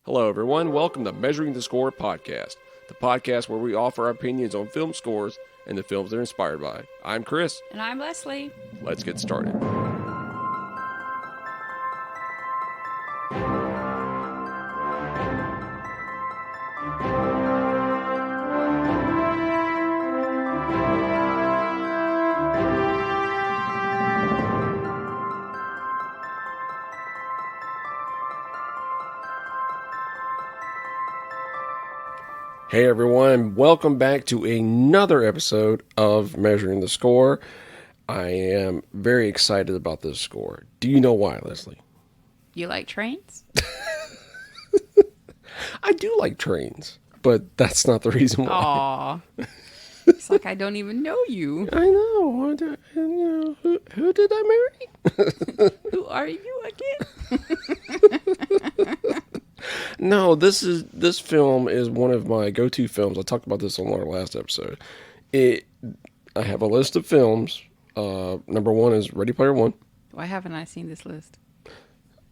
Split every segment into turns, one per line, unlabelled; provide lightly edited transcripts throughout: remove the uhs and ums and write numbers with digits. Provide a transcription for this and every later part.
Hello, everyone. Welcome to Measuring the Score podcast, the podcast where we offer our opinions on film scores and the films they're inspired by. I'm Chris.
And I'm Leslie.
Let's get started. Hey everyone, welcome back to another episode of Measuring the Score. I am very excited about this score. Do you know why, Leslie?
You like trains?
I do like trains, but that's not the reason why.
Aw. It's like I don't even know you.
I know. Who did I marry?
Who are you again?
No, this film is one of my go-to films. I talked about this on our last episode. I have a list of films. Number one is Ready Player One.
Why haven't I seen this list?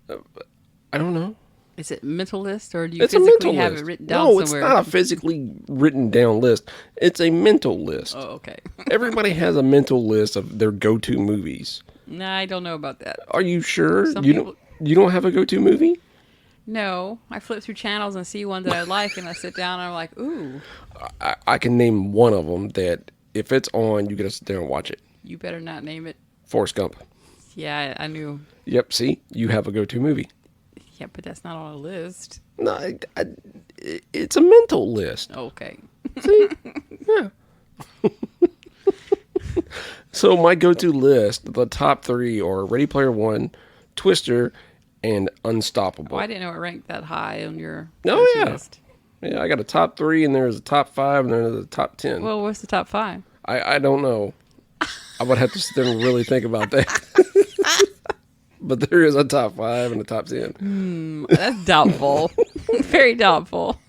I don't know.
Is it mental list or do you
It's a
physically
mental
have
list.
it written down
No,
somewhere?
it's not a physically written down list. It's a mental list.
Oh, okay.
Everybody has a mental list of their go-to movies.
Nah, I don't know about that.
Are you sure?
Some
You
people-
don't have a go-to movie?
No, I flip through channels and see one that I like and I sit down and I'm like, ooh,
I can name one of them that if it's on, you gotta sit there and watch it.
you better not name it.
Forrest Gump.
Yeah, I knew.
Yep, see? You have a go-to movie.
Yeah, but that's not on a list.
No, it's a mental list.
Okay.
See? Yeah. So my go-to list, the top three are Ready Player One, Twister, and Unstoppable.
Oh, I didn't know it ranked that high on your
Oh,
go-to
yeah.
list.
Yeah, I got a top three, and there's a top five, and there's a top 10.
Well, what's the top five?
I don't know. I would have to sit there and really think about that. But there is a top five and a top 10.
That's doubtful. Very doubtful.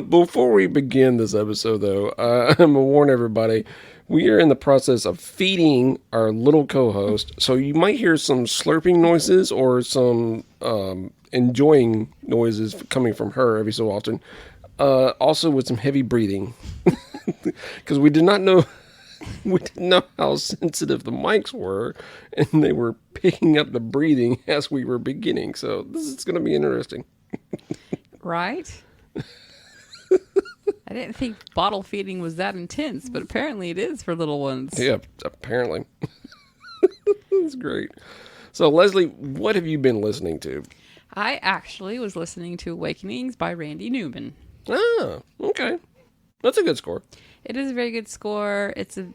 Before we begin this episode, though, I'm going to warn everybody, we are in the process of feeding our little co-host, so you might hear some slurping noises or some enjoying noises coming from her every so often. Also with some heavy breathing. Because we did not know how sensitive the mics were, and they were picking up the breathing as we were beginning. So this is going to be interesting.
Right? I didn't think bottle feeding was that intense, but apparently it is for little ones.
Yeah, apparently. That's great. So, Leslie, what have you been listening to?
I actually was listening to Awakenings by Randy Newman.
Ah, okay. That's a good score.
It is a very good score. It's a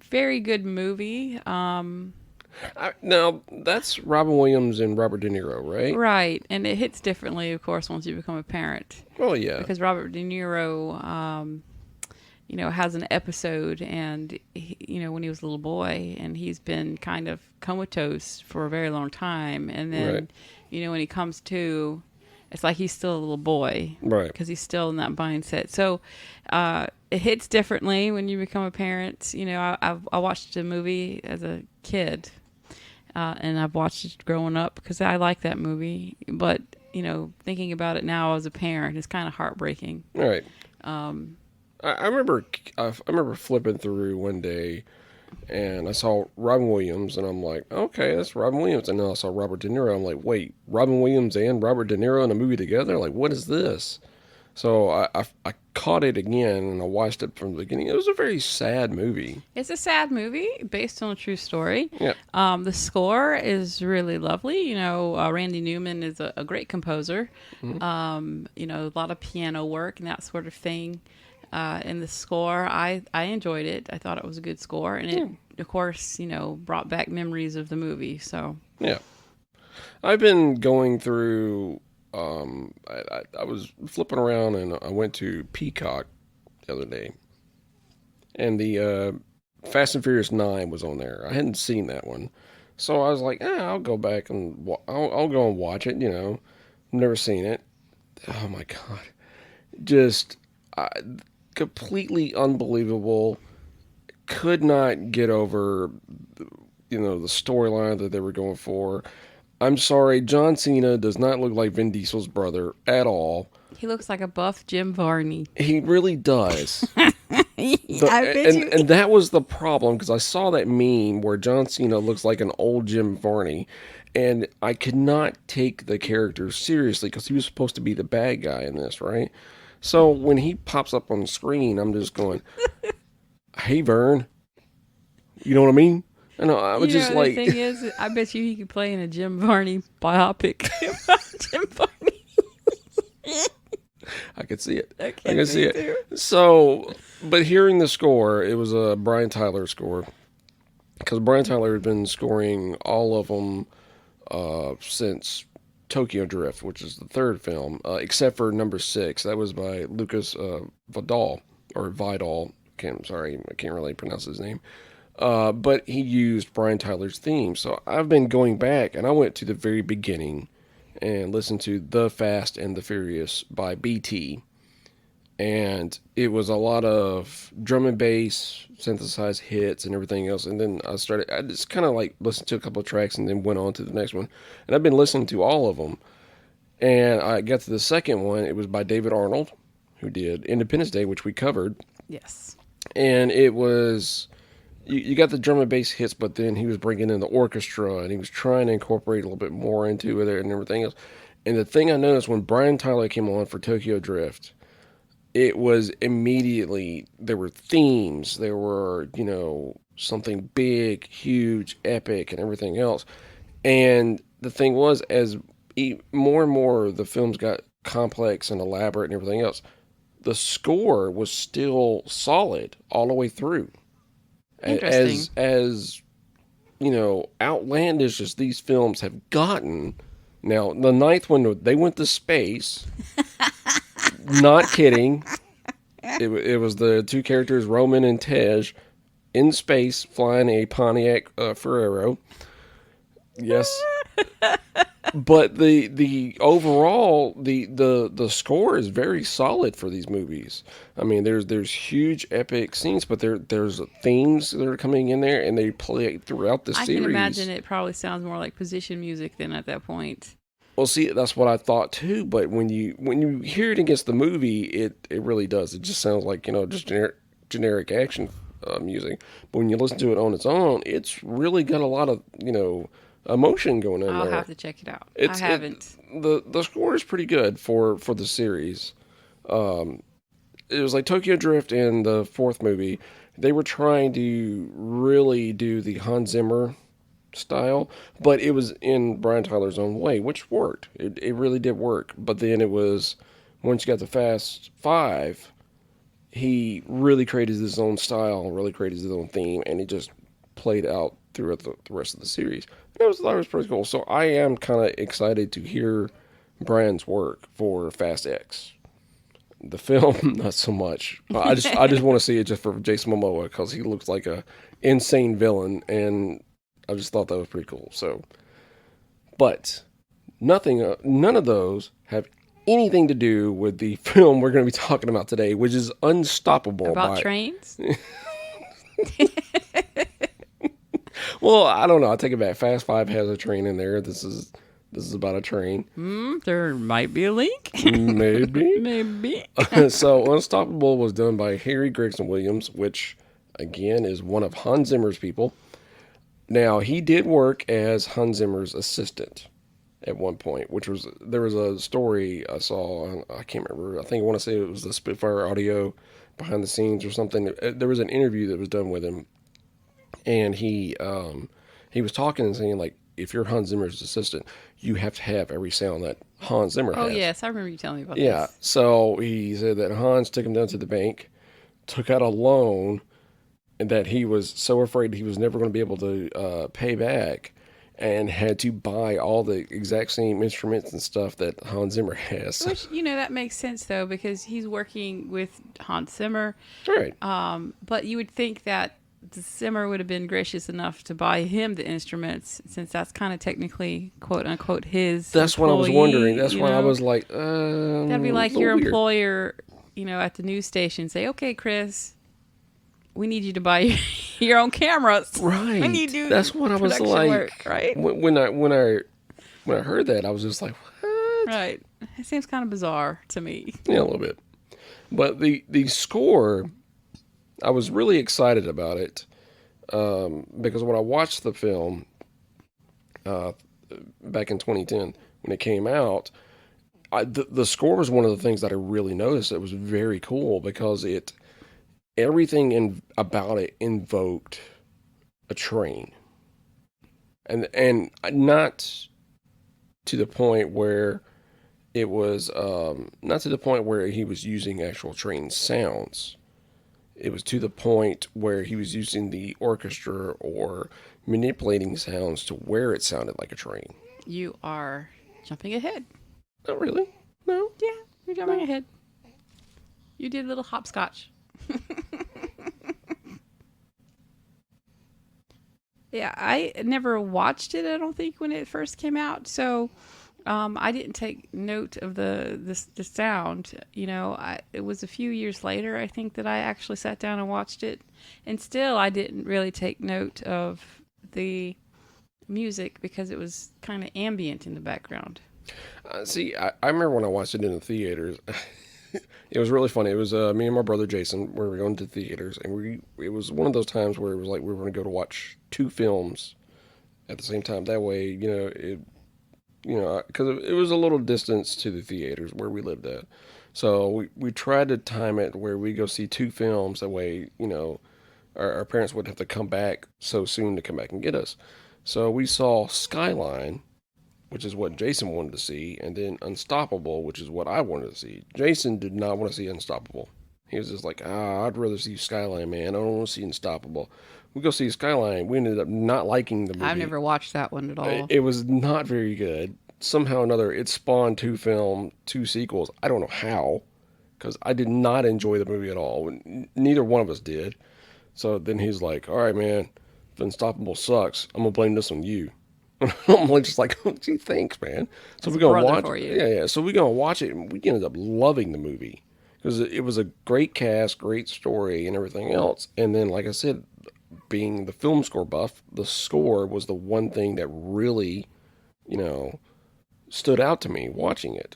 very good movie.
Now, that's Robin Williams and Robert De Niro, right?
Right. And it hits differently, of course, once you become a parent.
Well, yeah.
Because Robert De Niro, has an episode and, when he was a little boy and he's been kind of comatose for a very long time. And then,
Right.
When he comes to, it's like he's still a little boy.
Right.
Because he's still in that mindset. So it hits differently when you become a parent. I watched the movie as a kid. And I've watched it growing up because I like that movie. But, thinking about it now as a parent is kind of heartbreaking.
Right. I remember flipping through one day, and I saw Robin Williams, and I'm like, okay, that's Robin Williams. And then I saw Robert De Niro. I'm like, wait, Robin Williams and Robert De Niro in a movie together? Like, what is this? So I caught it again, and I watched it from the beginning. It was a very sad movie.
It's a sad movie based on a true story.
Yeah.
The score is really lovely. Randy Newman is a great composer.
Mm-hmm.
A lot of piano work and that sort of thing. In the score, I enjoyed it. I thought it was a good score. And it, of course, brought back memories of the movie. So
Yeah. I've been going through... I was flipping around and I went to Peacock the other day, and the Fast and Furious 9 was on there. I hadn't seen that one, so I was like, I'll go back and I'll go and watch it. Never seen it. Oh my god, just completely unbelievable. Could not get over, the storyline that they were going for. I'm sorry, John Cena does not look like Vin Diesel's brother at all.
He looks like a buff Jim Varney.
He really does.
I bet you.
And that was the problem, because I saw that meme where John Cena looks like an old Jim Varney, and I could not take the character seriously because he was supposed to be the bad guy in this, right? So when he pops up on the screen, I'm just going, "Hey, Vern," you know what I mean? And I was just like,
the thing is, I bet you he could play in a Jim Varney biopic about Jim Varney.
I could see it.
I
I
can
could see
see
it. So, but hearing the score, it was a Brian Tyler score, because Brian Tyler had been scoring all of them since Tokyo Drift, which is the third film, except for number 6. That was by Lucas Vidal, or Vidal. I can't really pronounce his name. But he used Brian Tyler's theme. So I've been going back, and I went to the very beginning and listened to The Fast and the Furious by BT. And it was a lot of drum and bass, synthesized hits, and everything else. And then I just kind of like listened to a couple of tracks and then went on to the next one. And I've been listening to all of them. And I got to the second one. It was by David Arnold, who did Independence Day, which we covered.
Yes.
And it was, you got the drum and bass hits, but then he was bringing in the orchestra, and he was trying to incorporate a little bit more into it and everything else. And the thing I noticed when Brian Tyler came on for Tokyo Drift, it was immediately, there were themes, there were, something big, huge, epic, and everything else. And the thing was, as more and more the films got complex and elaborate and everything else, the score was still solid all the way through.
Interesting.
As outlandish as these films have gotten. Now, the ninth one, they went to space. Not kidding. It was the two characters, Roman and Tej, in space flying a Pontiac Ferrero. Yes. But the overall the score is very solid for these movies. I mean, there's huge epic scenes, but there's themes that are coming in there, and they play throughout the series.
I can imagine it probably sounds more like position music than at that point.
Well, see, that's what I thought too. But when you hear it against the movie, it really does. It just sounds like just generic action music. But when you listen to it on its own, it's really got a lot of emotion going in there.
I'll have to check it out. I haven't.
The score is pretty good for the series. It was like Tokyo Drift and the fourth movie. They were trying to really do the Hans Zimmer style, but it was in Brian Tyler's own way, which worked. It really did work. But then it was, once you got the Fast Five, he really created his own style, really created his own theme, and he just played out throughout the rest of the series. That was pretty cool. So I am kind of excited to hear Brian's work for Fast X. The film, not so much. I just want to see it just for Jason Momoa, because he looks like a insane villain, and I just thought that was pretty cool. So, but none of those have anything to do with the film we're going to be talking about today, which is Unstoppable.
About trains?
Well, I don't know. I'll take it back. Fast Five has a train in there. This is about a train.
There might be a link.
Maybe.
Maybe.
So Unstoppable was done by Harry Gregson-Williams, which, again, is one of Hans Zimmer's people. Now, he did work as Hans Zimmer's assistant at one point, there was a story I saw, I can't remember, I want to say it was the Spitfire Audio behind the scenes or something. There was an interview that was done with him, and he was talking and saying, like, if you're Hans Zimmer's assistant, you have to have every sound that Hans Zimmer has.
Oh, yes, I remember you telling me about this.
Yeah, so he said that Hans took him down to the bank, took out a loan, and that he was so afraid he was never going to be able to pay back, and had to buy all the exact same instruments and stuff that Hans Zimmer has.
Which, that makes sense, though, because he's working with Hans Zimmer.
Right.
But you would think that Zimmer would have been gracious enough to buy him the instruments, since that's kind of technically, quote unquote, his.
That's what I was wondering. That's why I was like,
that'd be like your weird employer, at the news station say, okay, Chris, we need you to buy your own cameras.
Right.
When you do
that's what I was like.
work, right?
When I when I heard that, I was just like, what?
Right. It seems kind of bizarre to me.
Yeah, a little bit. But the score, I was really excited about it because when I watched the film uh, back in 2010 when it came out, the score was one of the things that I really noticed. It was very cool because everything about it invoked a train, and not to the point where it was not to the point where he was using actual train sounds. It was to the point where he was using the orchestra or manipulating sounds to where it sounded like a train.
You are jumping ahead.
Not really. No.
Yeah, you're jumping ahead. You did a little hopscotch. Yeah, I never watched it, I don't think, when it first came out. So I didn't take note of the sound. You know, it was a few years later, I think, that I actually sat down and watched it. And still, I didn't really take note of the music because it was kind of ambient in the background.
See, I remember when I watched it in the theaters. It was really funny. It was me and my brother Jason. We were going to the theaters, and it was one of those times where it was like we were going to go to watch two films at the same time. That way, because it was a little distance to the theaters where we lived at. So we tried to time it where we go see two films. That way, our parents wouldn't have to come back so soon to come back and get us. So we saw Skyline, which is what Jason wanted to see, and then Unstoppable, which is what I wanted to see. Jason did not want to see Unstoppable. He was just like, I'd rather see Skyline, man. I don't want to see Unstoppable. We go see Skyline. We ended up not liking the movie.
I've never watched that one at all.
It was not very good. Somehow or another, it spawned two sequels. I don't know how, because I did not enjoy the movie at all. Neither one of us did. So then he's like, all right, man, if Unstoppable sucks, I'm going to blame this on you. I'm just like, oh, gee, thanks, man. So we're gonna watch it. Yeah. So we're gonna watch it, and we ended up loving the movie because it was a great cast, great story, and everything else. And then, like I said, being the film score buff, the score was the one thing that really, stood out to me watching it.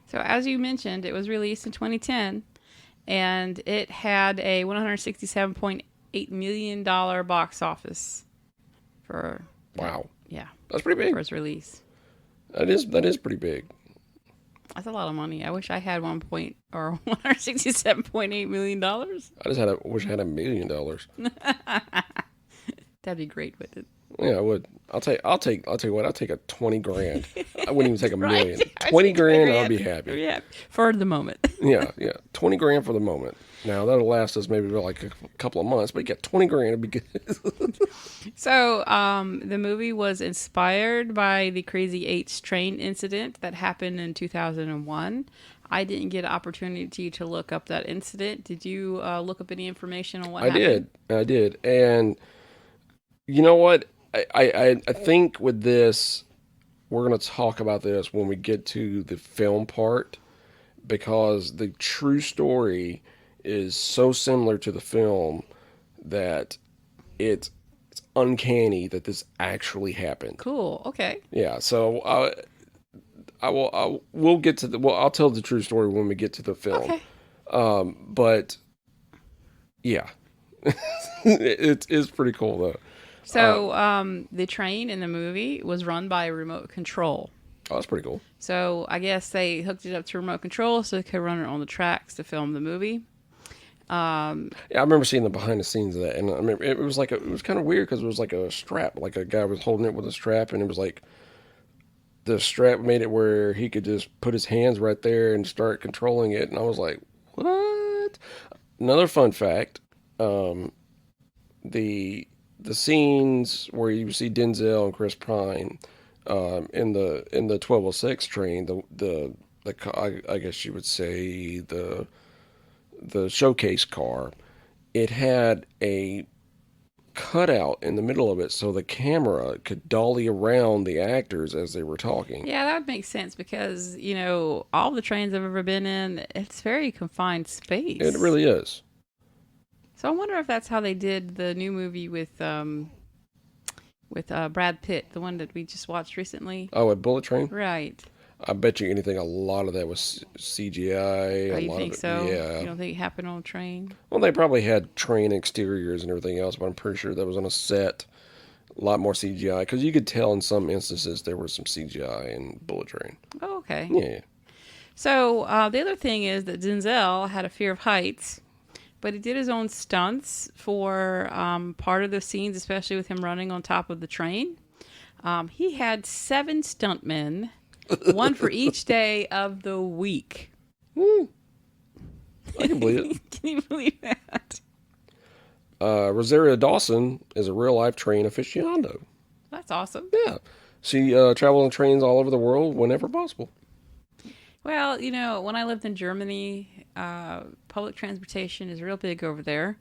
So, as you mentioned, it was released in 2010, and it had a $167.8 million box office for.
Wow.
Yeah.
That's pretty big.
For its release.
That is pretty big.
That's a lot of money. I wish I had $167.8 million.
I wish I had $1 million.
That'd be great, wouldn't it?
Yeah, I would. I'll tell you what, I'll take a 20 grand. I wouldn't even take a million.
Right.
20 grand, I'll be happy.
Yeah. For the moment.
Yeah. 20 grand for the moment. Now, that'll last us maybe like a couple of months, but you get 20 grand, it'd be good.
So, the movie was inspired by the Crazy 8's train incident that happened in 2001. I didn't get an opportunity to look up that incident. Did you look up any information on what happened?
I did. And you know what? I think with this, we're going to talk about this when we get to the film part, because the true story is so similar to the film that it's uncanny that this actually happened.
Cool. Okay.
Yeah. So we'll get to I'll tell the true story when we get to the film.
Okay.
But yeah, it is pretty cool though.
So the train in the movie was run by a remote control.
Oh, that's pretty cool.
So I guess they hooked it up to remote control so they could run it on the tracks to film the movie.
Yeah, I remember seeing the behind the scenes of that, and I remember it was kind of weird because it was like a strap, like a guy was holding it with a strap, and it was like the strap made it where he could just put his hands right there and start controlling it, and I was like, what? Another fun fact, the scenes where you see Denzel and Chris Pine in the 1206 train, I guess you would say the showcase car, it had a cutout in the middle of it so the camera could dolly around the actors as they were talking.
Yeah, that would make sense because, all the trains I've ever been in, it's very confined space.
It really is.
So I wonder if that's how they did the new movie with with Brad Pitt, the one that we just watched recently.
Oh, at Bullet Train?
Right.
I bet you anything a lot of that was CGI.
Oh,
A
you
lot of
think
it,
so?
yeah.
You don't think it happened on a train?
Well, they probably had train exteriors and everything else, but I'm pretty sure that was on a set. A lot more CGI, because you could tell in some instances there was some CGI in Bullet Train.
Oh, okay.
Yeah.
So the other thing is that Denzel had a fear of heights, but he did his own stunts for part of the scenes, especially with him running on top of the train. He had 7 stuntmen, one for each day of the week.
Woo. I can believe it.
Can you believe that?
Rosario Dawson is a real-life train aficionado.
That's awesome.
Yeah. She traveled on trains all over the world whenever possible.
Well, you know, when I lived in Germany, public transportation is real big over there.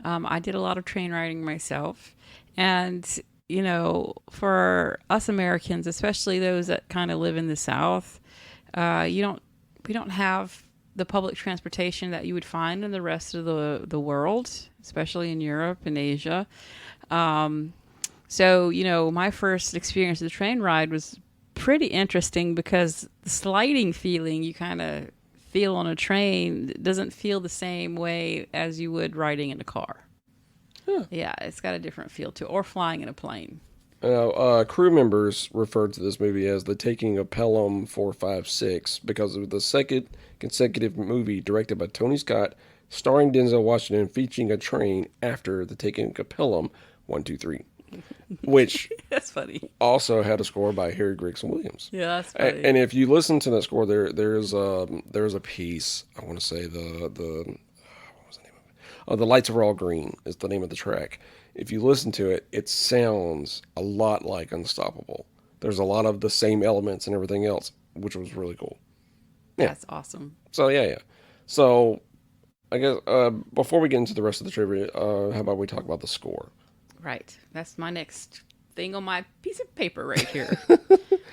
I did a lot of train riding myself. And, you know, for us Americans, especially those that kind of live in the South, we don't have the public transportation that you would find in the rest of the world, especially in Europe and Asia. So, you know, my first experience of the train ride was pretty interesting because the sliding feeling you kind of feel on a train doesn't feel the same way as you would riding in a car.
Huh.
Yeah, it's got a different feel to it, or flying in a plane.
Crew members referred to this movie as the taking of Pelham 456 because of the second consecutive movie directed by Tony Scott, starring Denzel Washington, featuring a train after the taking of Pelham 123, which
That's funny.
also had a score by Harry Gregson-Williams.
Yeah, that's funny.
And if you listen to that score, there's a piece. I want to say what was the name of it? Oh, The Lights Are All Green is the name of the track. If you listen to it, it sounds a lot like Unstoppable. There's a lot of the same elements and everything else, which was really cool. Yeah.
That's awesome.
So yeah. So I guess before we get into the rest of the trivia, how about we talk about the score?
Right. That's my next thing on my piece of paper right here.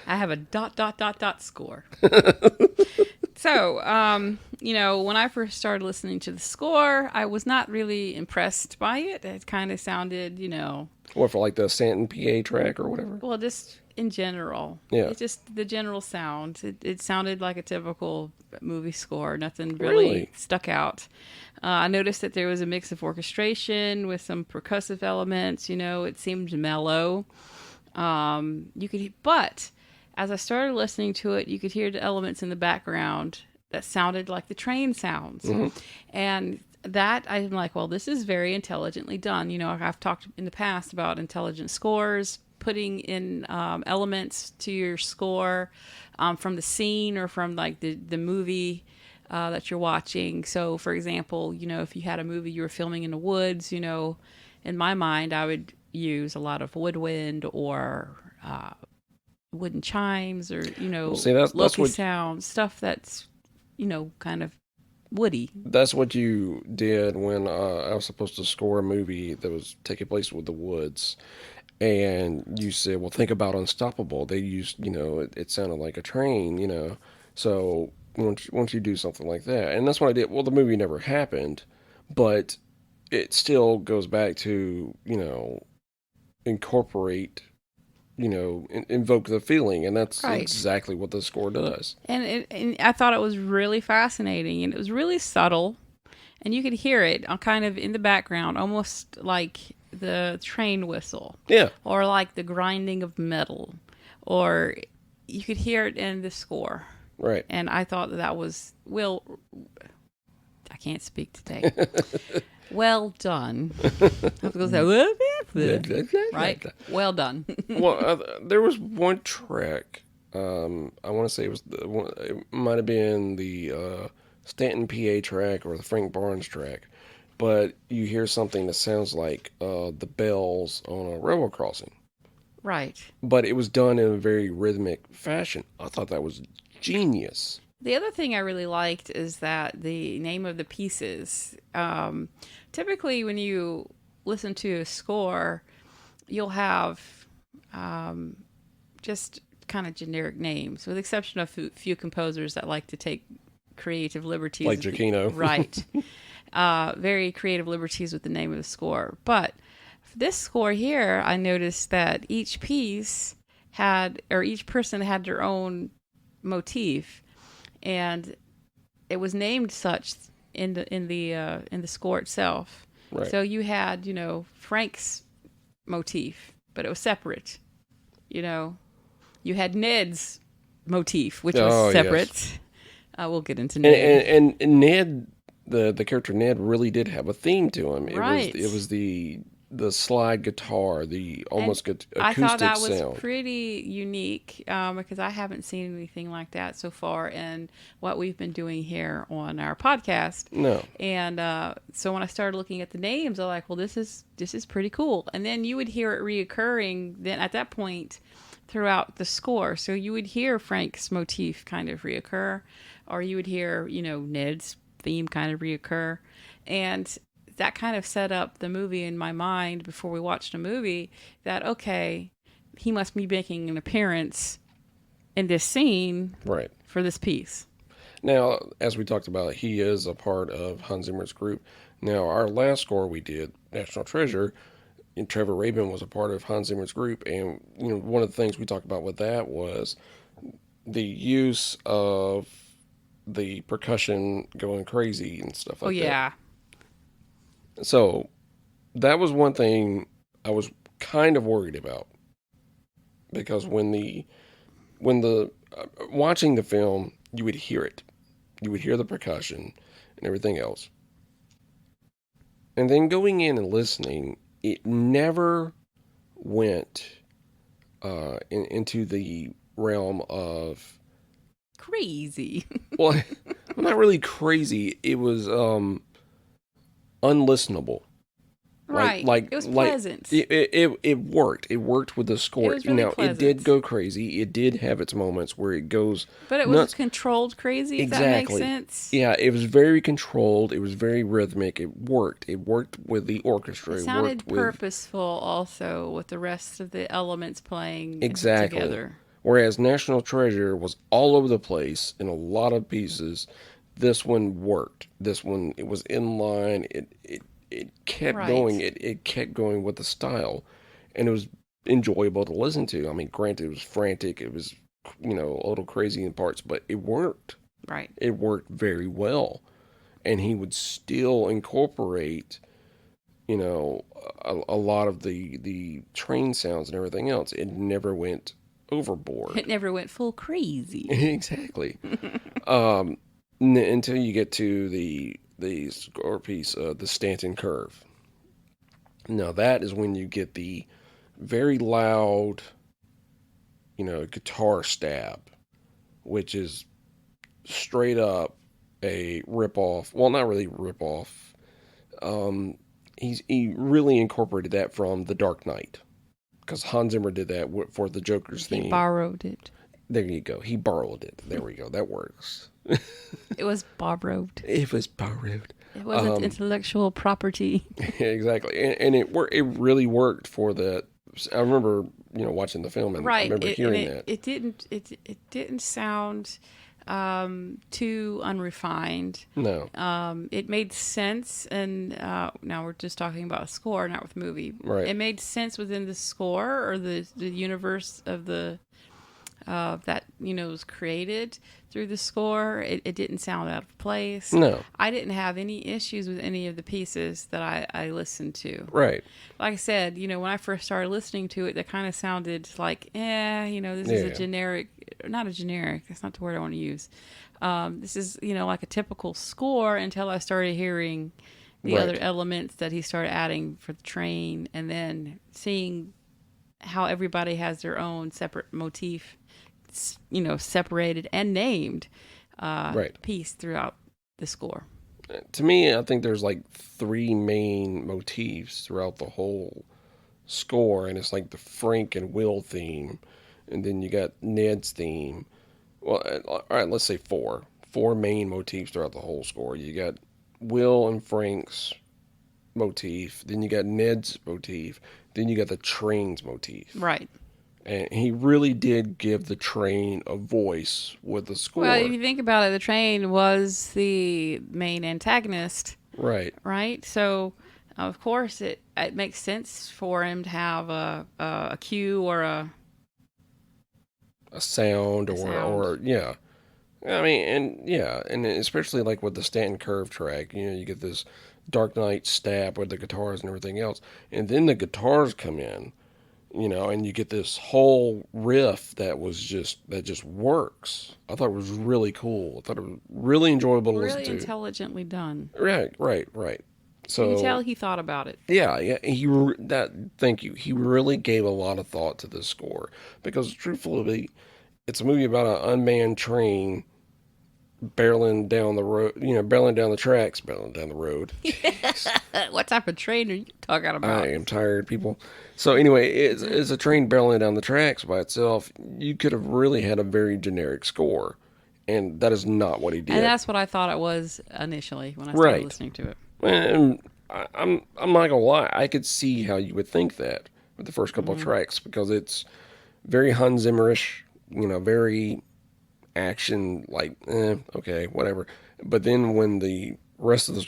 I have a ... score. So, you know, when I first started listening to the score, I was not really impressed by it. It kind of sounded, you know...
What, for like the Stanton PA track or whatever?
Well, just in general.
Yeah.
It's just the general sound. It sounded like a typical movie score. Nothing really stuck out. I noticed that there was a mix of orchestration with some percussive elements. You know, it seemed mellow. But as I started listening to it, you could hear the elements in the background that sounded like the train sounds. Mm-hmm. And that I'm like, well, this is very intelligently done. You know, I've talked in the past about intelligent scores, putting in elements to your score from the scene or from like the movie that you're watching. So, for example, you know, if you had a movie you were filming in the woods, you know, in my mind, I would use a lot of woodwind or wooden chimes or, you know,
that's what
sound, stuff that's, you know, kind of woody.
That's what you did when I was supposed to score a movie that was taking place with the woods. And you said, well, think about Unstoppable. They used, you know, it sounded like a train, you know. So once you do something like that, and that's what I did. Well, the movie never happened, but it still goes back to, you know, incorporate, you know, invoke the feeling, and that's right. Exactly what the score does.
And I thought it was really fascinating, and it was really subtle, and you could hear it kind of in the background, almost like the train whistle.
Yeah.
Or like the grinding of metal, or you could hear it in the score.
Right.
And I thought that was, well, I can't speak today. Well done. I have to go say, right? Well done.
Well, there was one track. I want to say it might have been the Stanton PA track or the Frank Barnes track, but you hear something that sounds like the bells on a railroad crossing.
Right.
But it was done in a very rhythmic fashion. I thought that was genius.
The other thing I really liked is that the name of the pieces. Typically, when you listen to a score, you'll have just kind of generic names, with the exception of a few composers that like to take creative liberties.
Like Giacchino.
Right. Very creative liberties with the name of the score. But For this score here, I noticed that each piece had, or each person had their own motif, and it was named such in the score itself.
Right.
So you had, Frank's motif, but it was separate. You know, you had Ned's motif, which was
Oh,
separate.
yes.
We'll get into
And,
Ned.
and Ned, the character Ned, really did have a theme to him.
Right.
It was the slide guitar, the almost
I
acoustic
thought that was
sound.
pretty unique because I haven't seen anything like that so far in what we've been doing here on our podcast.
No.
And so when I started looking at the names, I'm like, well, this is pretty cool. And then you would hear it reoccurring then at that point throughout the score. So you would hear Frank's motif kind of reoccur, or you would hear, Ned's theme kind of reoccur. And that kind of set up the movie in my mind before we watched a movie that, okay, he must be making an appearance in this scene
Right.
for this piece.
Now, as we talked about, he is a part of Hans Zimmer's group. Now, our last score we did, National Treasure, and Trevor Rabin was a part of Hans Zimmer's group. And, one of the things we talked about with that was the use of the percussion going crazy and stuff like that.
Oh, yeah.
So that was one thing I was kind of worried about, because when the watching the film, you would hear it, you would hear the percussion and everything else, and then going in and listening, it never went into the realm of
Crazy.
well, not really crazy. It was unlistenable.
Right. It was pleasant.
It worked. It worked with the score.
It was really
Now,
pleasant.
it did go crazy. It did have its moments where it goes
But it was
nuts.
controlled crazy, if
Exactly.
that makes sense.
Yeah, it was very controlled. It was very rhythmic. It worked. It worked with the orchestra.
It
It
sounded
worked with
purposeful also with the rest of the elements playing
exactly.
together.
Whereas National Treasure was all over the place in a lot of pieces. This one worked. This one, it was in line. It kept
Right.
going. It kept going with the style, and it was enjoyable to listen to. I mean, granted, it was frantic. It was, a little crazy in parts, but it worked.
Right.
It worked very well, and he would still incorporate, a lot of the train sounds and everything else. It never went overboard.
It never went full crazy.
Exactly. Until you get to the score piece, the Stanton Curve. Now that is when you get the very loud, guitar stab, which is straight up a rip-off. Well, not really rip-off. He really incorporated that from The Dark Knight, because Hans Zimmer did that for the Joker's theme.
He borrowed it.
There you go. He borrowed it. There we go. That works.
It was borrowed.
It was borrowed.
It wasn't intellectual property.
Exactly, and it worked. It really worked for that. I remember, watching the film, and I remember hearing that.
It didn't sound too unrefined.
No.
It made sense, and now we're just talking about a score, not with movie.
Right.
It made sense within the score or the universe of the that was created through the score. It didn't sound out of place.
No.
I didn't have any issues with any of the pieces that I listened to.
Right.
Like I said, when I first started listening to it, that kind of sounded like, this is a generic, not a generic, that's not the word I want to use. This is, like a typical score, until I started hearing the
Right.
other elements that he started adding for the train, and then seeing how everybody has their own separate motif, separated and named
Right.
piece throughout the score.
To me, I think there's like three main motifs throughout the whole score, and it's like the Frank and Will theme, and then you got Ned's theme. Well, all right, let's say four main motifs throughout the whole score. You got Will and Frank's motif, then you got Ned's motif, then you got the train's motif.
Right.
And he really did give the train a voice with the score.
Well, if you think about it, the train was the main antagonist,
Right.
right? So Of course, it makes sense for him to have a cue or
A sound
a sound.
or yeah. I mean, and yeah, and especially like with the Stanton Curve track, you get this Dark Knight stab with the guitars and everything else, and then the guitars come in, and you get this whole riff that just works. I thought it was really cool. I thought it was really enjoyable to listen
Really
to.
intelligently done.
Right, right, right.
You can tell
So
he thought about it.
yeah, yeah, thank you. He really gave a lot of thought to this score because truthfully, it's a movie about an unmanned train barreling down the road, barreling down the tracks, barreling down the road. Jeez,
What type of train are you talking
I
about?
am tired, people. So anyway, it's a train barreling down the tracks by itself. You could have really had a very generic score, and that is not what he
And
did.
that's what I thought it was initially when I started
Right.
listening to it.
And I'm not gonna lie, I could see how you would think that with the first couple of tracks because it's very Hans Zimmerish, very action, like, okay, whatever. But then when the rest of the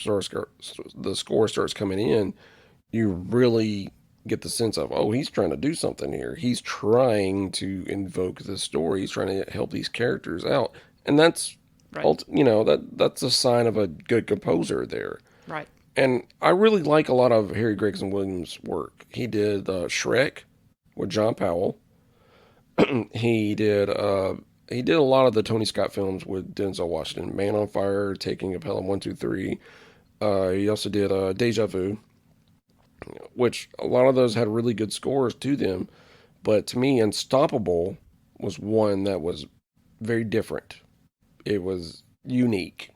score starts coming in, you really get the sense of, oh, he's trying to do something here. He's trying to invoke the story. He's trying to help these characters out, and that's,
Right.
that's a sign of a good composer there.
Right.
And I really like a lot of Harry Gregson-Williams' work. He did Shrek with John Powell. He did he did a lot of the Tony Scott films with Denzel Washington, Man on Fire, Taking of Pelham 1, 2, 3. He also did Deja Vu, which a lot of those had really good scores to them. But to me, Unstoppable was one that was very different. It was unique,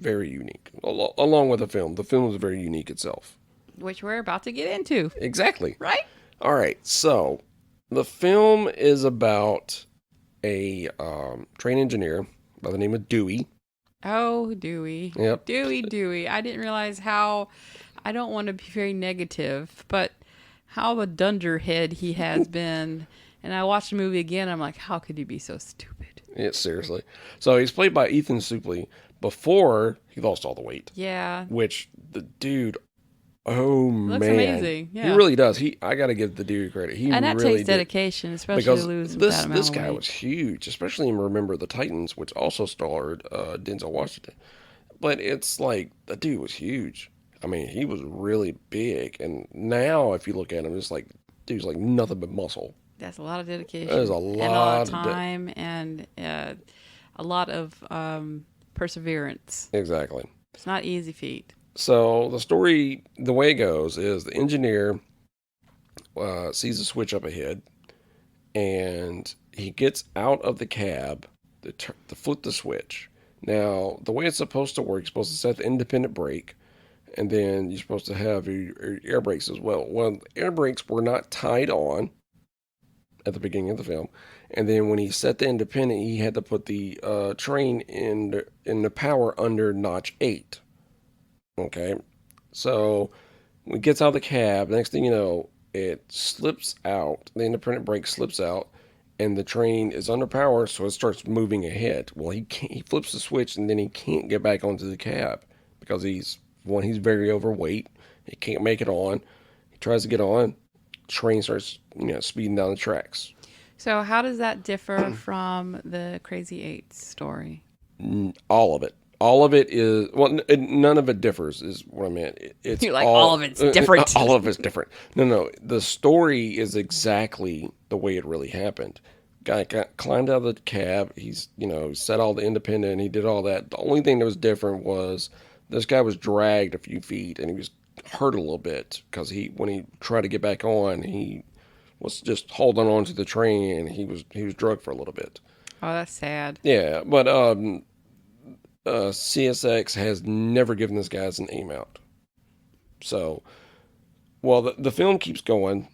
very unique, along with the film. The film was very unique itself.
Which we're about to get into.
Exactly.
Right?
All right, so the film is about a train engineer by the name of Dewey.
Oh, Dewey.
Yep.
Dewey. I didn't realize how, I don't want to be very negative, but how a dunderhead he has been. And I watched the movie again. I'm like, how could he be so stupid?
Yeah, seriously. So he's played by Ethan Suplee before he lost all the weight,
Yeah.
which the dude, oh
Looks
man,
amazing.
he
Yeah.
really does. I got to give the dude credit. He
And that
really
takes
did.
dedication, especially
Because
to lose
this
that amount
this
of
guy
weight.
was huge, especially in Remember the Titans, which also starred Denzel Washington. But it's like the dude was huge. I mean, he was really big, and now if you look at him, it's like dude's like nothing but muscle.
That's a lot of dedication.
That is a
and a lot
lot
of
of
time and a lot of perseverance.
Exactly.
It's not easy feat.
So the story, the way it goes, is the engineer sees a switch up ahead, and he gets out of the cab to flip the switch. Now, the way it's supposed to work, you're supposed to set the independent brake, and then you're supposed to have your air brakes as well. Well, the air brakes were not tied on at the beginning of the film, and then when he set the independent, he had to put the train in the power under notch 8. Okay, so when he gets out of the cab, next thing you know, it slips out. The independent brake slips out, and the train is under power, so it starts moving ahead. Well, he flips the switch, and then he can't get back onto the cab because he's very overweight. He can't make it on. He tries to get on. Train starts speeding down the tracks.
So how does that differ from the Crazy Eights story?
All of it. All of it is, well, none of it differs, is what I meant. It's
You're like, all of it's different.
All of it's different. No. The story is exactly the way it really happened. Guy climbed out of the cab. He's, set all the independent. He did all that. The only thing that was different was this guy was dragged a few feet and he was hurt a little bit because when he tried to get back on, he was just holding on to the train and he was drugged for a little bit.
Oh, that's sad.
Yeah, but CSX has never given this guy an aim out. So, well, the film keeps going.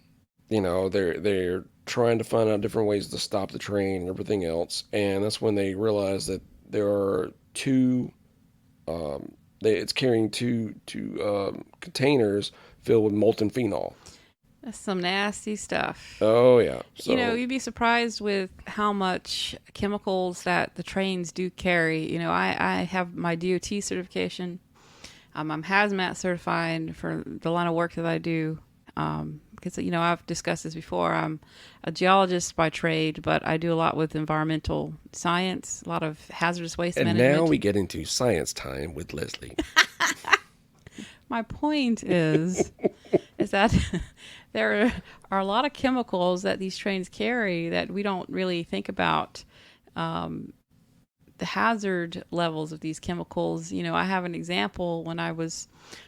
They're trying to find out different ways to stop the train and everything else, and that's when they realize that there are two. It's carrying two containers filled with molten phenol.
That's some nasty stuff.
Oh yeah. So,
You'd be surprised with how much chemicals that the trains do carry. I have my DOT certification. I'm hazmat certified for the line of work that I do. Because, I've discussed this before. I'm a geologist by trade, but I do a lot with environmental science, a lot of hazardous waste
And
management.
now we get into science time with Leslie.
My point is that there are a lot of chemicals that these trains carry that we don't really think about. The hazard levels of these chemicals. I have an example when I was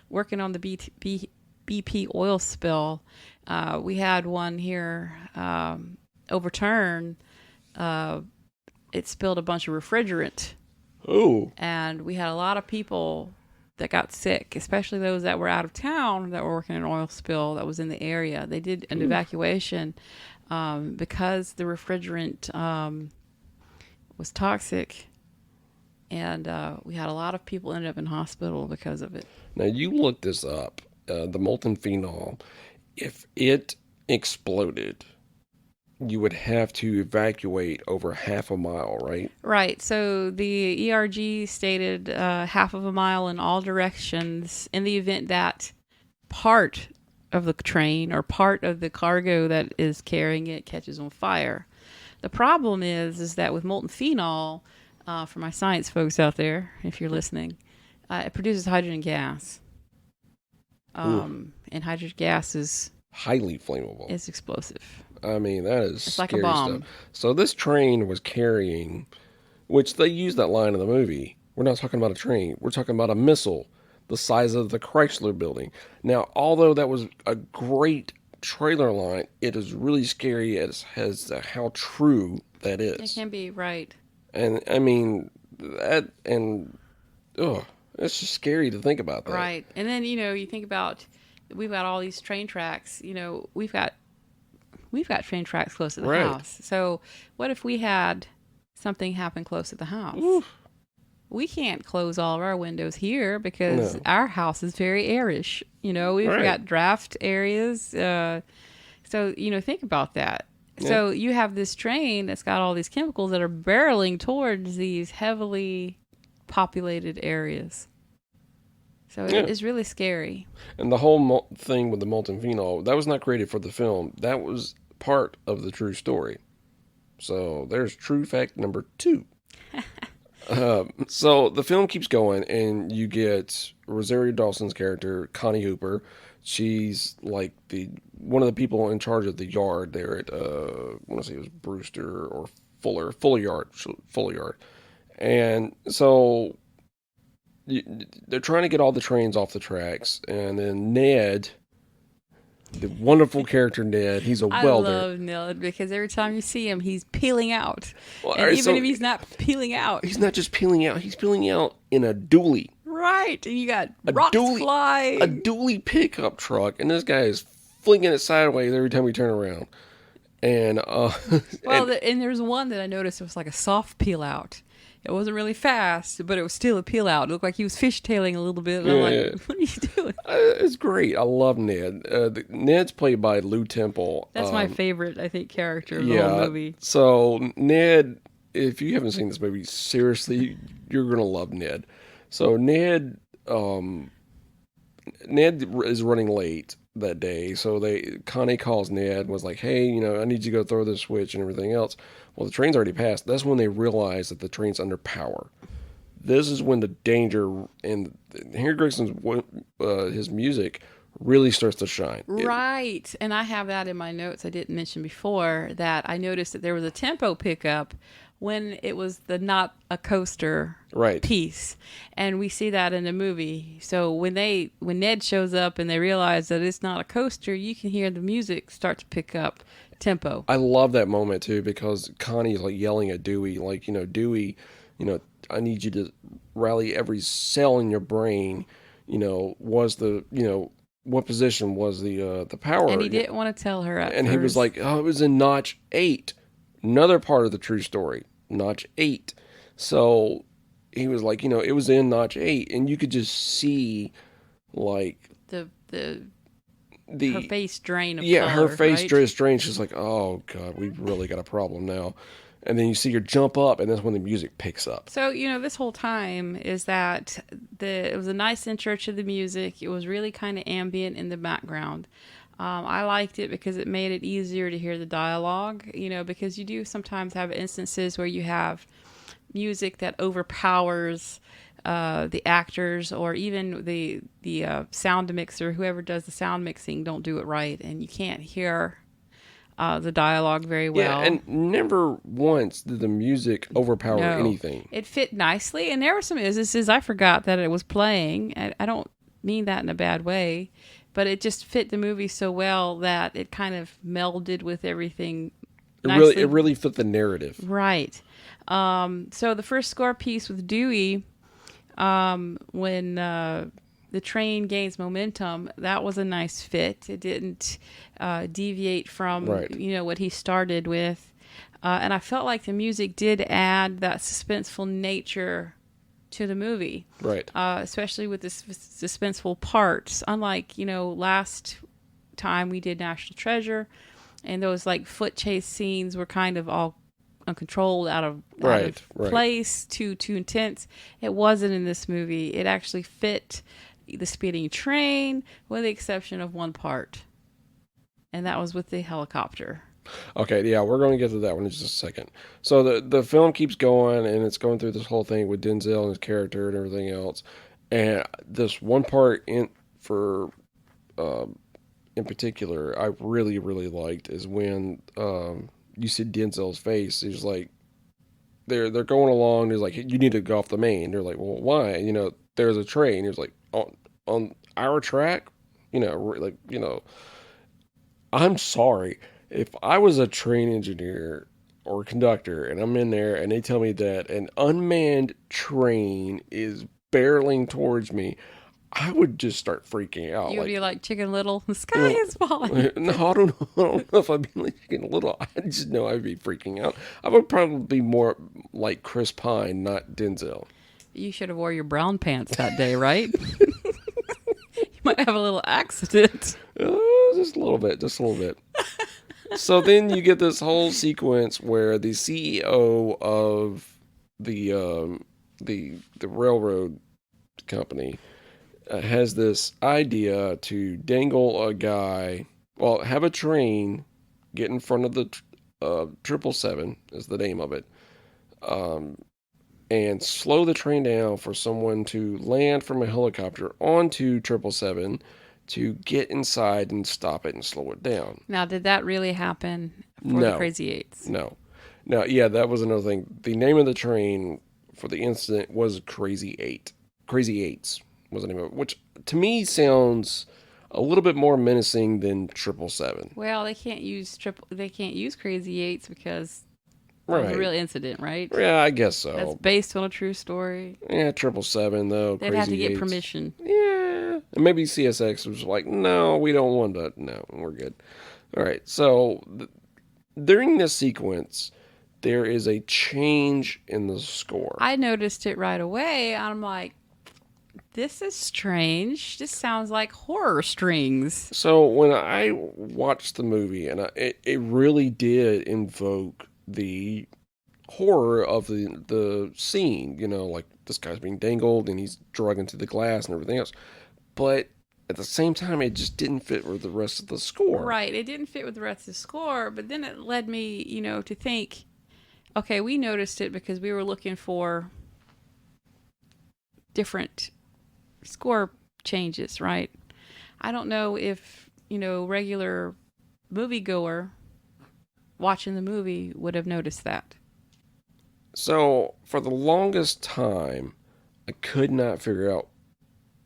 working on the BP oil spill. We had one here overturn. It spilled a bunch of refrigerant.
Oh.
And we had a lot of people that got sick, especially those that were out of town that were working an oil spill that was in the area. They did an evacuation because the refrigerant was toxic. And we had a lot of people end up in hospital because of it.
Now, you looked this up. The molten phenol, if it exploded, you would have to evacuate over half a mile, right?
Right. So the ERG stated half of a mile in all directions in the event that part of the train or part of the cargo that is carrying it catches on fire. The problem is that with molten phenol, for my science folks out there, if you're listening, it produces hydrogen gas. And hydrogen gas is
highly flammable.
It's explosive.
I mean, that is
it's
scary
like a bomb.
stuff. So this train was carrying, which they use that line in the movie. We're not talking about a train. We're talking about a missile the size of the Chrysler building. Now, although that was a great trailer line, it is really scary as to how true that is.
It can be, right.
And I mean, it's just scary to think about that.
Right. And then, you think about, we've got all these train tracks, we've got train tracks close to the house. So what if we had something happen close to the house?
Oof.
We can't close all of our windows here because our house is very airish. We've got draft areas. So, think about that. Yeah. So you have this train that's got all these chemicals that are barreling towards these heavily populated areas. So it is really scary.
And the whole thing with the molten phenol, that was not created for the film. That was part of the true story. So there's true fact number 2. So the film keeps going, and you get Rosario Dawson's character, Connie Hooper. She's like one of the people in charge of the yard there at, I want to say it was Brewster or Fuller Yard. And so they're trying to get all the trains off the tracks, and then Ned, the wonderful character Ned, he's a welder.
I love Ned because every time you see him, he's peeling out. Well, and even if he's not peeling out.
He's not just peeling out, he's peeling out in a dually.
Right, and you got rocks fly.
A dually pickup truck, and this guy is flinging it sideways every time we turn around. And
and there's one that I noticed, it was like a soft peel out. It wasn't really fast, but it was still a peel out. It looked like he was fishtailing a little bit. And I'm like, what are you doing?
It's great. I love Ned. Ned's played by Lou Temple.
That's my favorite, I think, character of the whole movie.
So Ned, if you haven't seen this movie, seriously, you're going to love Ned. So Ned is running late that day. So Connie calls Ned and was like, hey, I need you to go throw this switch and everything else. Well, the train's already passed. That's when they realize that the train's under power. This is when the danger and Harry Gregson's his music really starts to shine.
Right. And I have that in my notes I didn't mention before, that I noticed that there was a tempo pickup when it was the not a coaster piece. And we see that in the movie. So when Ned shows up and they realize that it's not a coaster, you can hear the music start to pick up tempo.
I love that moment too, because Connie's like yelling at Dewey, like, Dewey, I need you to rally every cell in your brain, was the, what position was the power.
And he didn't want to tell her at
And
first.
he was like, oh, it was in notch 8. Another part of the true story, notch 8. So he was like, it was in notch 8, and you could just see like
her face drain of color,
her face
right?
just drained. She's like, oh God, we've really got a problem now. and then you see her jump up, and that's when the music picks up.
So, this whole time is that it was a nice intro to the music. It was really kind of ambient in the background. I liked it because it made it easier to hear the dialogue, because you do sometimes have instances where you have music that overpowers the actors, or even the sound mixer, whoever does the sound mixing, don't do it right, and you can't hear the dialogue very well.
Yeah, and never once did the music overpower anything.
It fit nicely, and there were some instances I forgot that it was playing. I don't mean that in a bad way, but it just fit the movie so well that it kind of melded with everything nicely.
It really fit the narrative.
Right. So the first score piece with Dewey, when the train gains momentum, that was a nice fit. It didn't deviate from what he started with, and I felt like the music did add that suspenseful nature to the movie,
right?
Especially with the suspenseful parts. Unlike last time we did National Treasure, and those like foot chase scenes were kind of all uncontrolled, out of place, too intense. It wasn't in this movie. It actually fit the speeding train, with the exception of one part, and that was with the helicopter.
Okay, yeah, we're going to get to that one in just a second. So the film keeps going, and it's going through this whole thing with Denzel and his character and everything else. And this one part in particular, I really, really liked is when you see Denzel's face. He's like, they're going along. He's like, you need to go off the main. They're like, well, why? There's a train. He's like, on our track, I'm sorry. If I was a train engineer or conductor and I'm in there and they tell me that an unmanned train is barreling towards me, I would just start freaking out.
You'd be like Chicken Little, the sky is falling.
No, I don't know if I'd be like Chicken Little. I just know I'd be freaking out. I would probably be more like Chris Pine, not Denzel.
You should have wore your brown pants that day, right? You might have a little accident.
Just a little bit. So then you get this whole sequence where the CEO of the railroad company has this idea to dangle a guy, have a train get in front of the 777 is the name of it, and slow the train down for someone to land from a helicopter onto 777 to get inside and stop it and slow it down.
Now, did that really happen for the Crazy Eights?
No. Now, yeah, that was another thing. The name of the train for the incident was Crazy Eight. Crazy Eights was the name of it, which to me sounds a little bit more menacing than 777.
Well, they can't use Crazy Eights because it was a real incident, right?
Yeah, I guess so.
That's based on a true story.
Yeah, 777 though.
They'd have to get permission.
Yeah, and maybe CSX was like, no, we don't want that. No, we're good. All right. So during this sequence, there is a change in the score.
I noticed it right away. I'm like, this is strange. This sounds like horror strings.
So when I watched the movie, and it really did invoke the horror of the scene, like this guy's being dangled and he's drugged into the glass and everything else. But at the same time, it just didn't fit with the rest of the score.
Right. It didn't fit with the rest of the score, but then it led me, to think, okay, we noticed it because we were looking for different score changes, right? I don't know if, regular moviegoer watching the movie would have noticed that.
So for the longest time, I could not figure out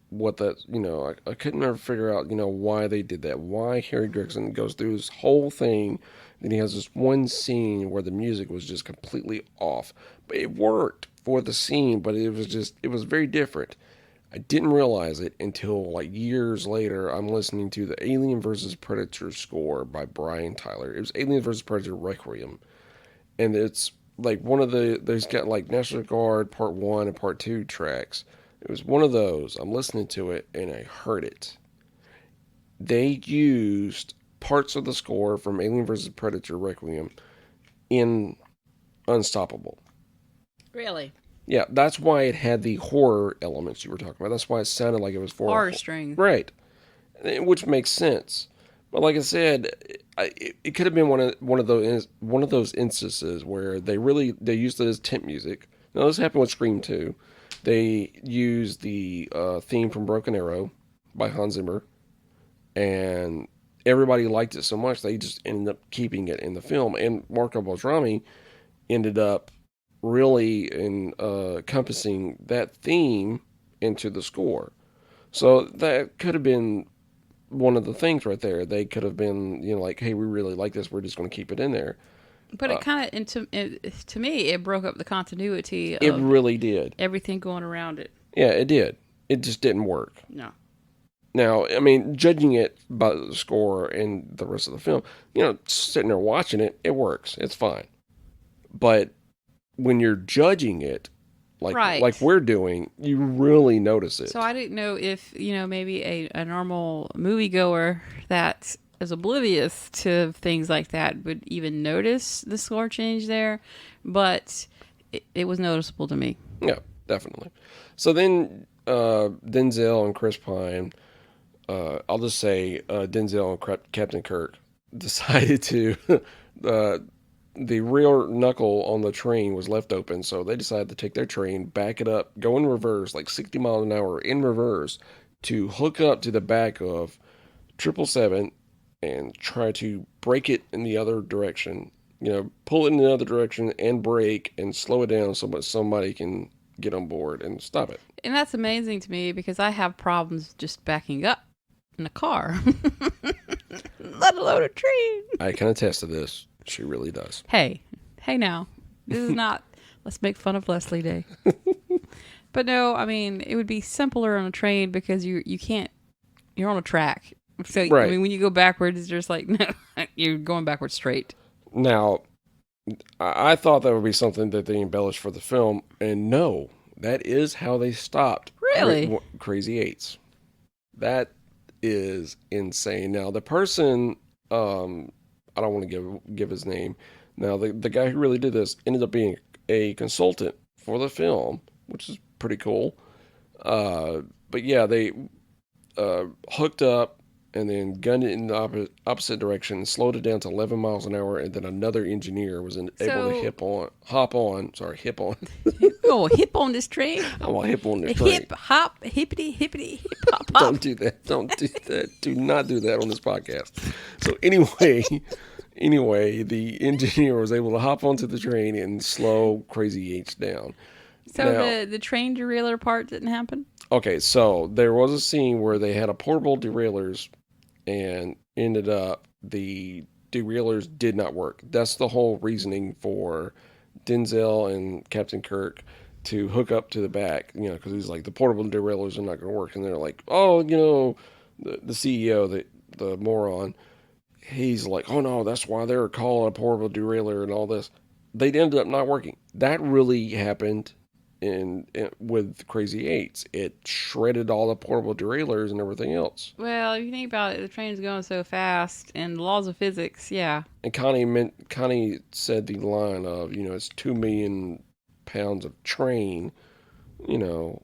what that, I couldn't ever figure out, why they did that. Why Harry Gregson goes through this whole thing, then he has this one scene where the music was just completely off. But it worked for the scene, but it was very different. I didn't realize it until like years later. I'm listening to the Alien vs. Predator score by Brian Tyler. It was Alien vs. Predator Requiem. And it's like there's got like National Guard Part 1 and Part 2 tracks. It was one of those. I'm listening to it and I heard it. They used parts of the score from Alien vs. Predator Requiem in unstoppable.
Really?
Yeah, that's why it had the horror elements you were talking about. That's why it sounded like it was for
Horror string.
right, which makes sense. But like I said, it could have been one of those instances where they used it as temp music. Now this happened with Scream 2. They used the theme from Broken Arrow by Hans Zimmer, and everybody liked it so much they just ended up keeping it in the film. And Marco Beltrami ended up really encompassing that theme into the score. So that could have been one of the things right there. They could have been, like, hey, we really like this. We're just going to keep it in there.
But it kind of, to me, it broke up the continuity
It
of
really did.
everything going around it.
Yeah, it did. It just didn't work.
No.
Now, I mean, judging it by the score and the rest of the film, sitting there watching it, it works. It's fine. But when you're judging it,
Right.
like we're doing, you really notice it.
So I didn't know if, maybe a normal moviegoer that is oblivious to things like that would even notice the score change there, but it was noticeable to me.
Yeah, definitely. So then Denzel and Chris Pine, I'll just say Denzel and Captain Kirk decided to, the rear knuckle on the train was left open, so they decided to take their train, back it up, go in reverse, like 60 miles an hour in reverse, to hook up to the back of 777 and try to break it in the other direction. Pull it in the other direction and brake and slow it down so that somebody can get on board and stop it.
And that's amazing to me because I have problems just backing up in a car, let alone a train.
I can attest to this. She really does.
Hey now. This is not, let's make fun of Leslie Day. But no, I mean, it would be simpler on a train because you can't, you're on a track. So,
right.
I mean, when you go backwards, it's just like, no, you're going backwards straight.
Now, I thought that would be something that they embellished for the film, and no, that is how they stopped.
Really?
Crazy Eights. That is insane. Now, the person, I don't want to give his name. Now, the guy who really did this ended up being a consultant for the film, which is pretty cool. But yeah, they hooked up and then gunned it in the opposite direction, slowed it down to 11 miles an hour, and then another engineer was able to hop on.
Oh, hip on this train?
I want hip on this train.
Hip, hop, hippity, hip, hop, hop.
Don't do that. Don't do that. Do not do that on this podcast. So anyway, the engineer was able to hop onto the train and slow Crazy H down.
So now, the train derailleur part didn't happen?
Okay, so there was a scene where they had a portable derailleurs and ended up the derailleurs did not work. That's the whole reasoning for Denzel and Captain Kirk to hook up to the back, because he's like, the portable derailleurs are not going to work. And they're like, oh, the CEO, the moron, he's like, oh no, that's why they're calling a portable derailleur and all this. They ended up not working. That really happened with Crazy Eights. It shredded all the portable derailleurs and everything else.
Well, if you think about it, the train's going so fast, and the laws of physics, yeah.
And Connie said the line of, it's 2 million pounds of train, of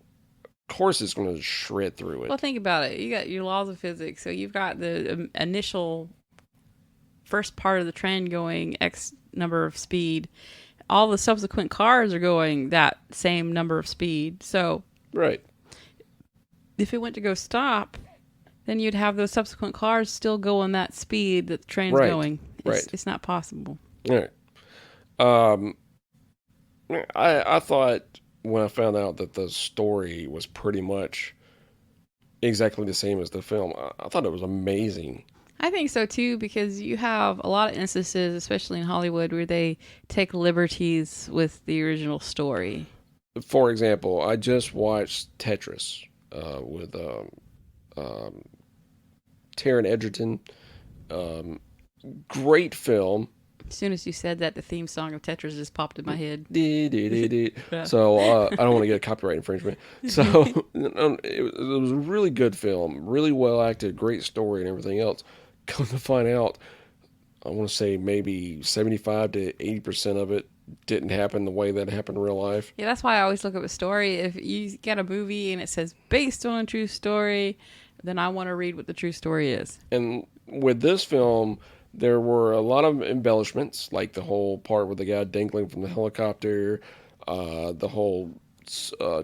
course it's going to shred through it.
Well, think about it. You got your laws of physics, so you've got the initial first part of the train going X number of speed. All the subsequent cars are going that same number of speed. So,
right.
If it went to go stop, then you'd have those subsequent cars still going that speed that the train's going. It's not possible.
All right. I thought when I found out that the story was pretty much exactly the same as the film, I thought it was amazing.
I think so too, because you have a lot of instances, especially in Hollywood, where they take liberties with the original story.
For example, I just watched Tetris with Taron Egerton. Great film.
As soon as you said that, the theme song of Tetris just popped in my head.
So I don't want to get a copyright infringement. So it was a really good film, really well acted, great story and everything else. Come to find out, I want to say maybe 75 to 80% of it didn't happen the way that happened in real life.
Yeah, that's why I always look up a story. If you get a movie and it says based on a true story, then I want to read what the true story is.
And with this film, there were a lot of embellishments, like the whole part with the guy dangling from the helicopter, the whole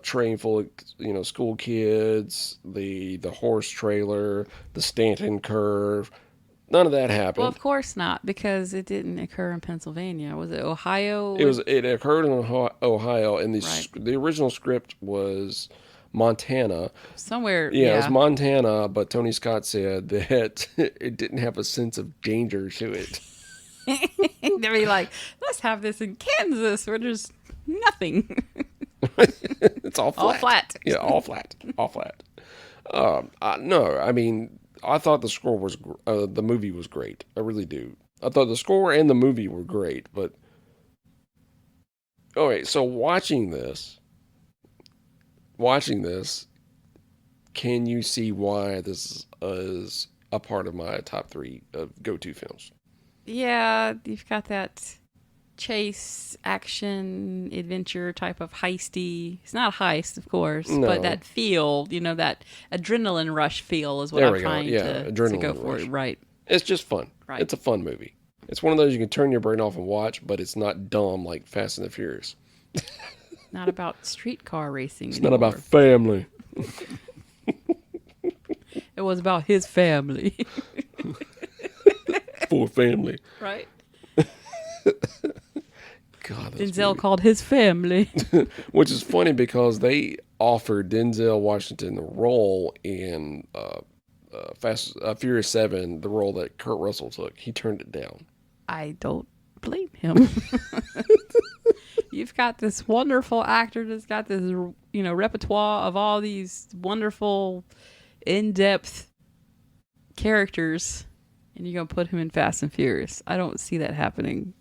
train full of school kids, the horse trailer, the Stanton curve. None of that
Well,
happened.
of course not, because it didn't occur in Pennsylvania. Was it Ohio?
It occurred in Ohio, and
Right.
the original script was Montana.
Somewhere,
Yeah, it was
yeah.
Montana, but Tony Scott said that it didn't have a sense of danger to it.
They'd be like, let's have this in Kansas where there's nothing.
It's all flat.
All flat.
Yeah, all flat. All flat. No, I mean, I thought the movie was great. I really do. I thought the score and the movie were great, but okay. So watching this, can you see why this is a part of my top three of go-to films?
Yeah, you've got that chase, action, adventure type of heisty. It's not a heist, of course,
No.
but that feel, that adrenaline rush feel is what
There
I'm
we go.
trying
Yeah,
to
adrenaline
go for.
rush.
Right.
It's just fun.
Right.
It's a fun movie. It's one of those you can turn your brain off and watch, but it's not dumb like Fast and the Furious.
Not about streetcar racing.
It's not about family.
It was about his family.
For family.
Right.
God, this
Denzel
movie.
called his family.
Which is funny because they offered Denzel Washington the role in Furious 7, the role that Kurt Russell took. He turned it down.
I don't blame him. You've got this wonderful actor that's got this, repertoire of all these wonderful, in-depth characters, and you're going to put him in Fast and Furious. I don't see that happening.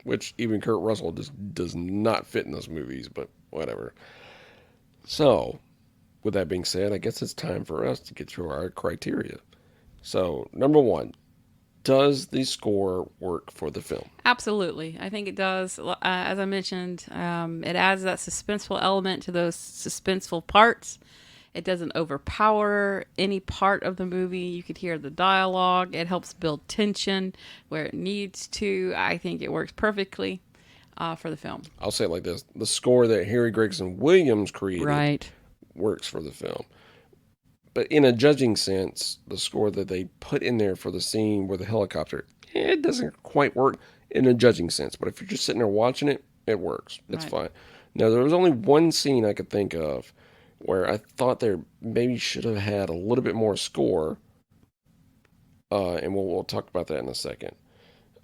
Which even Kurt Russell just does not fit in those movies, but whatever. So, with that being said, I guess it's time for us to get through our criteria. So, number one, does the score work for the film?
Absolutely. I think it does. As I mentioned, it adds that suspenseful element to those suspenseful parts. It doesn't overpower any part of the movie. You could hear the dialogue. It helps build tension where it needs to. I think it works perfectly for the film.
I'll say it like this. The score that Harry Gregson-Williams created
Right.
works for the film. But in a judging sense, the score that they put in there for the scene with the helicopter, it doesn't quite work in a judging sense. But if you're just sitting there watching it, it works. It's
Right.
fine. Now, there was only one scene I could think of where I thought there maybe should have had a little bit more score. And we'll talk about that in a second.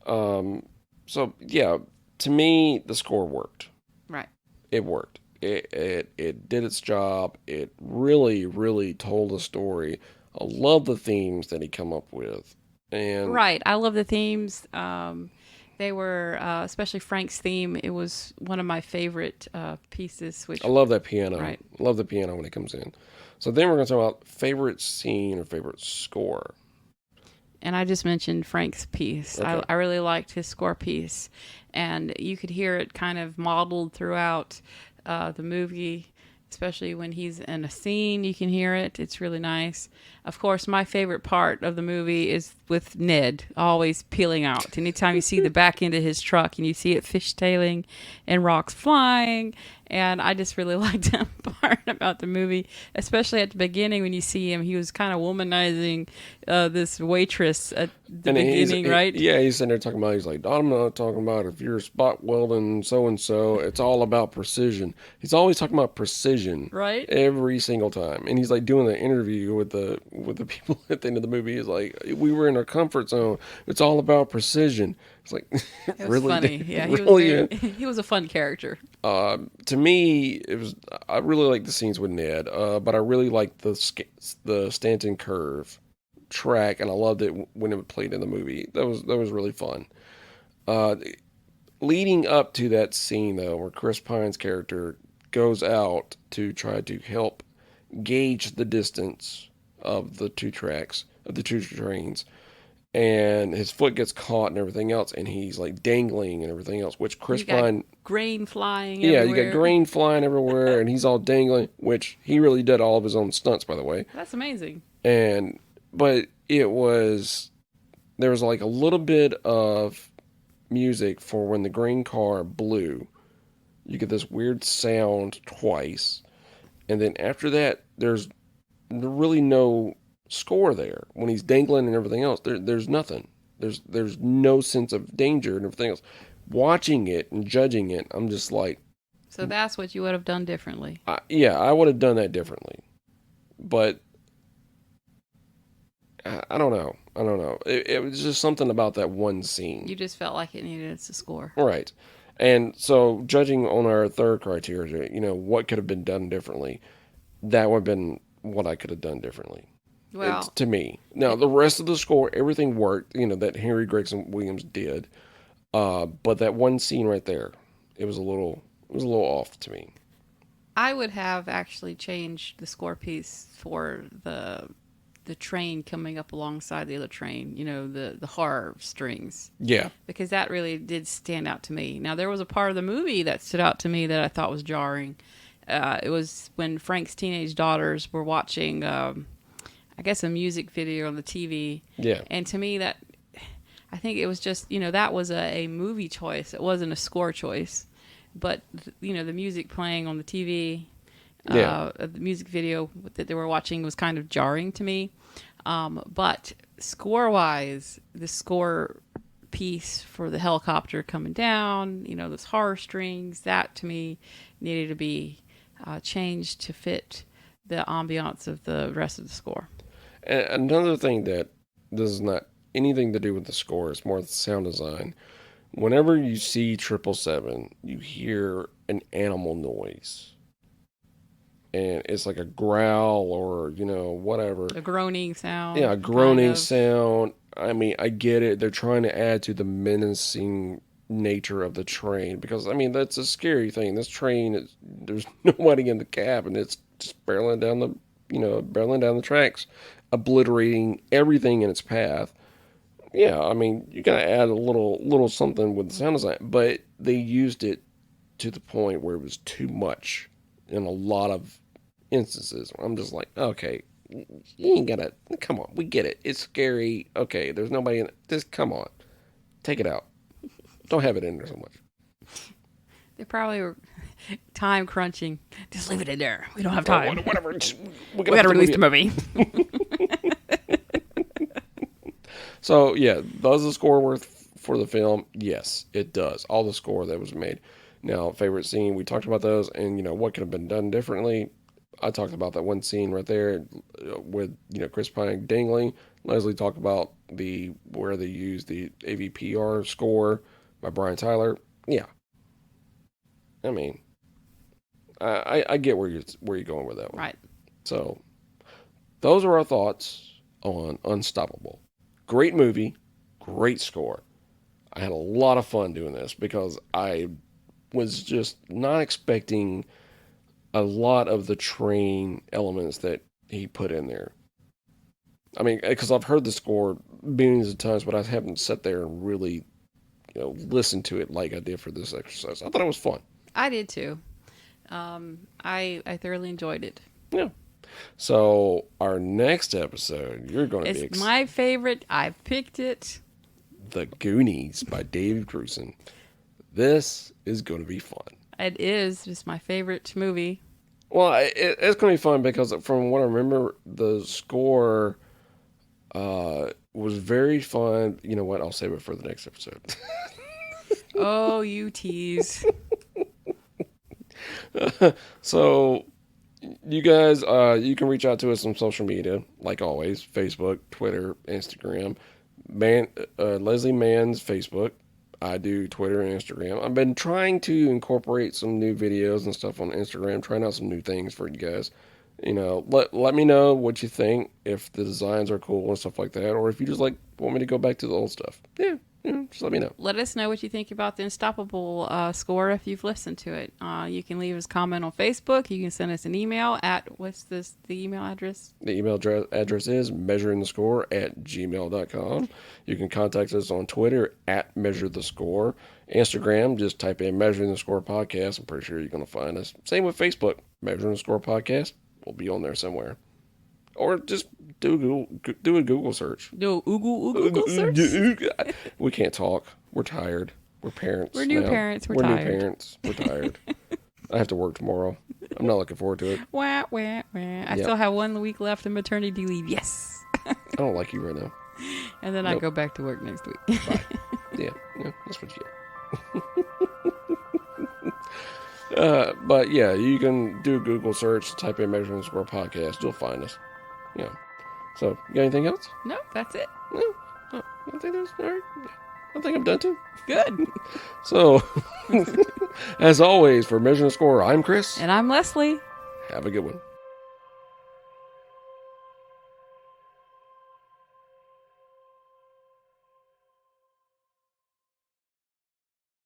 So, yeah, to me, the score worked.
Right.
It worked. It did its job. It really, really told a story. I love the themes that he come up with. And
Right. I love the themes. They were, especially Frank's theme. It was one of my favorite pieces. Which
I love that piano.
Right.
I love the piano when it comes in. So then we're going to talk about favorite scene or favorite score.
And I just mentioned Frank's piece.
Okay.
I really liked his score piece. And you could hear it kind of modeled throughout the movie, especially when he's in a scene. You can hear it. It's really nice. Of course, my favorite part of the movie is with Ned always peeling out. Anytime you see the back end of his truck and you see it fishtailing and rocks flying. And I just really liked that part about the movie, especially at the beginning when you see him. He was kind of womanizing this waitress at the beginning, right?
Yeah, he's sitting there talking about, he's like, I'm not talking about if you're spot welding so-and-so. It's all about precision. He's always talking about precision.
Right.
Every single time. And he's like doing the interview with the people at the end of the movie. He's like, we were in our comfort zone. It's all about precision. It's like,
It was
really?
funny. Yeah,
Really?
he was a fun character.
To me, I really like the scenes with Ned, but I really liked the Stanton Curve track, and I loved it when it played in the movie. That was really fun. Leading up to that scene, though, where Chris Pine's character goes out to try to help gauge the distance of the two trains, and his foot gets caught and everything else, and he's like dangling and everything else, which Chris
You got
Pine,
grain flying
yeah, you got
everywhere.
grain flying everywhere, and he's all dangling, which he really did all of his own stunts, by the way.
That's amazing.
And, but there was like a little bit of music for when the green car blew. You get this weird sound twice, and then after that, there's really no score there. When he's dangling and everything else, there's nothing. There's no sense of danger and everything else. Watching it and judging it, I'm just like,
So that's what you would have done differently.
yeah, I would have done that differently. But I don't know. I don't know. It was just something about that one scene.
You just felt like it needed its score.
Right. And so, judging on our third criteria, what could have been done differently, that would have been what I could have done differently. It's,
Well,
to me. Now, the rest of the score, everything worked, that Harry Gregson-Williams did. But that one scene right there, it was a little off to me.
I would have actually changed the score piece for the train coming up alongside the other train, the horror strings,
Yeah.
because that really did stand out to me. Now, there was a part of the movie that stood out to me that I thought was jarring. It was when Frank's teenage daughters were watching, I guess, a music video on the TV.
Yeah.
And to me, I think it was just, that was a movie choice. It wasn't a score choice. But, the music playing on the TV,
Yeah.
the music video that they were watching was kind of jarring to me. But score-wise, the score piece for the helicopter coming down, those horror strings, that to me needed to be changed to fit the ambiance of the rest of the score.
And another thing that this is not anything to do with the score, it's more the sound design. Whenever you see 777, you hear an animal noise. And it's like a growl or, whatever.
A groaning sound.
Yeah, a groaning
kind of.
sound. I mean, I get it. They're trying to add to the menacing nature of the train because, that's a scary thing. This train, there's nobody in the cab and it's just barreling down the tracks, obliterating everything in its path. Yeah, you gotta add a little something with the sound design, but they used it to the point where it was too much in a lot of instances. I'm just like, okay, you ain't gotta, come on, we get it. It's scary. Okay, there's nobody in it. Just come on, take it out. Don't have it in there so much.
They probably were time crunching. Just leave it in there. We don't have time.
Whatever.
We got to release the movie.
So, yeah, does the score worth for the film? Yes, it does. All the score that was made. Now, favorite scene, we talked about those, and, what could have been done differently. I talked about that one scene right there with, Chris Pine dangling. Leslie talked about where they used the AVPR score by Brian Tyler. Yeah. I get where you're going with that one.
Right.
So, those are our thoughts on Unstoppable. Great movie, great score. I had a lot of fun doing this because I was just not expecting a lot of the train elements that he put in there. Because I've heard the score millions of times, but I haven't sat there and really, listened to it like I did for this exercise. I thought it was fun.
I did too. I thoroughly enjoyed it.
Yeah. So our next episode, you're going to be
It's my favorite. I picked it.
The Goonies by Dave Grusin. This is going to be fun.
It is just my favorite movie.
Well, it's going to be fun because from what I remember, the score was very fun. You know what? I'll save it for the next episode.
Oh, you tease.
So, you guys, you can reach out to us on social media, like always, Facebook, Twitter, Instagram. Leslie Mann's Facebook. I do Twitter and Instagram. I've been trying to incorporate some new videos and stuff on Instagram, trying out some new things for you guys. Let me know what you think, if the designs are cool and stuff like that, or if you just want me to go back to the old stuff. Yeah, just let me know.
Let us know what you think about the Unstoppable score if you've listened to it. You can leave us a comment on Facebook. You can send us an email at, the email address?
The email address is measuringthescore@gmail.com. You can contact us on Twitter at measurethescore. Instagram, just type in Measuring the Score Podcast. I'm pretty sure you're going to find us. Same with Facebook, Measuring the Score Podcast. We'll be on there somewhere. Or just do a Google search.
Do a Google search?
We can't talk. We're tired. We're parents.
We're new
now.
parents. We're
New
tired.
parents. We're tired. I have to work tomorrow. I'm not looking forward to it.
Wah, wah, wah. I still have 1 week left in maternity leave. Yes.
I don't like you right now.
And then I go back to work next week.
Bye. Yeah, that's what you get. But yeah, you can do a Google search, type in Measuring the Score Podcast. You'll find us. Yeah. So, you got anything else?
No, that's it.
No. I think that's all right. I think I'm done too.
Good.
So, as always, for Measuring the Score, I'm Chris.
And I'm Leslie.
Have a good one.